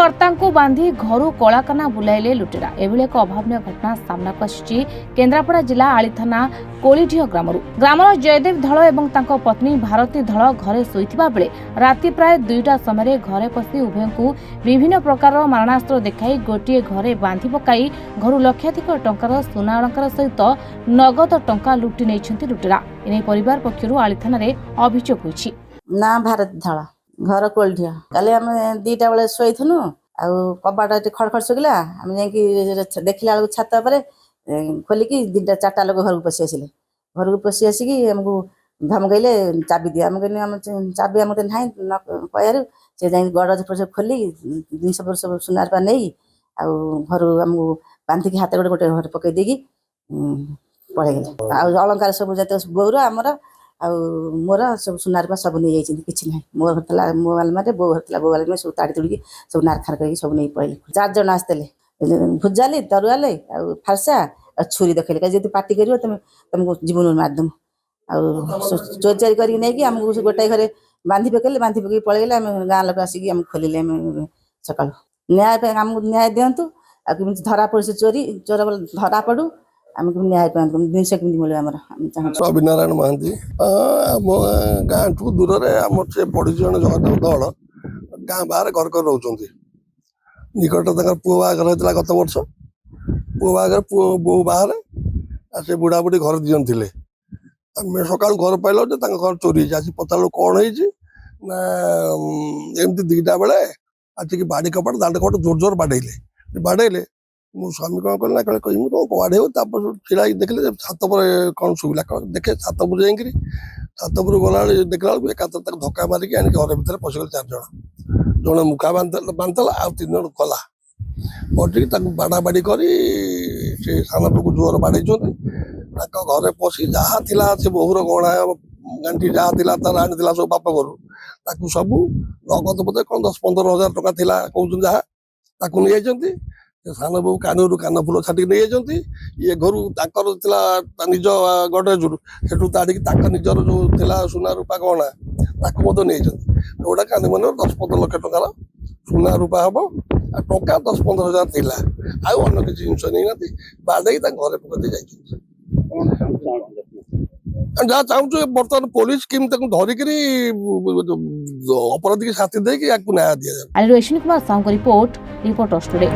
कर्ता को बांधि घर कलाकाना बुलाइले लुटेरा। एभली एक अभावन घटना सामना को आसी केन्द्रापड़ा जिला आली थाना कोलीढिह ग्रामर जयदेव धल एवं तांको पत्नी भारती धल घरे शोइथिबा बेले राति प्राय 2टा समय घरे पशि उभय को विभिन्न प्रकार मारणास्त्र देखाई गोटे घरे बांधि पकाई घर लक्षाधिक टंकार सुना अलंकार सहित नगद टंका लुटि नहीं लुटेरा। एने परिवार पक्षरु आली थाना अभियोग होइछि। ना भारत धल घर कोल्ढिया काली आम 2टा बेले शोइथुनु आउ कबाटा खड़खड़ शुगिला आम जाकि देखला बेलू छात पर खोलिकी 2टा-4टा लोक घर को पशि आसिले। घर को पशि आसिकी आमको धमकैले चाबी दिया। आम कहनी आम चाबी आम ना कहू से जा गड़ खोली 200 वर्ष सुना रुपा नहीं घर आमको बांधिकी हाथ गोटे गोटे घर पकई देकी पड़े अलंकार सब जाते बोर आमर मोर सब सुना रुपा सब नहीं जाइए किसी ना मो घर मो आलमारे बो घर बो आलमारे सब ताड़ी तुड़ी सब नारखार कर सब नहीं पड़े। 4 जन आसते भुजाली तरुआले फारसा छुरी देखले जी पार्टी कर तुमको जीवन मारदम चोरी चारी करके गोटाए घरे बांधि पकड़े बांधि पकड़ पलैले आम गाँ लोक आसिक खोलिले सका न्याय आमको न्याय दिंतु आम धरा पड़ी चोरी चोर धरा पड़ू आमको न्याय पातु जिनस कमी मिले आम स्वामीनारायण महांती आम गाँ ठू दूर आम से पड़ी जन जगत दल गाँ बाहर घर कर रोच निकट पुओ बाहर होता गत वर्ष पुओ बाहर पुओ बो बाहर से बुढ़ा बुढ़ी घर दिजन थे आम सका घर पाइल घर चोरी आसी पचार कौन ना एमती 2टा बेले आसिक बाड़ी कपड़ दांड कपड़ जोर जोर बाड़े मो स्वामी कौन कल ना कल कहीं कौन बाढ़े छिड़ा देखले छात पर कौन शुविला देखे छात पर जाकि छात पर गला देखला एक धक्का मारिकी आनिक घर भर पशिगले 4 जन जड़े मुखा बांधला आ 3 जन कला पटिक बाड़ा बाड़ी कर सान पुक जोर बाड़े घरे पशि जहाँ से बोहूर गणा गांठी जहाँ तार आनी सब बापा घर सब नगद बोधे कौन 10-15 हजार टका कहते जहाँ नहीं जाती सान बो कानूर कान फुल छाटिक नहीं जाती ये घर निज गडरेज से ताड़ी निजर जो सुना रूपा गहना नहीं जाती गोटा कानी मन 10-15 लाख टकार सुना रूपा हम टका 10-15 हजार थी आउ किसी जिनस नहीं ना बाड़े घर पकड़ जहाँ चाहूँ बर्तमान पुलिस केमी धरिक अपराधी की शास्ति देकी न्याय दि जाए। Kumar Sahu report reporters today.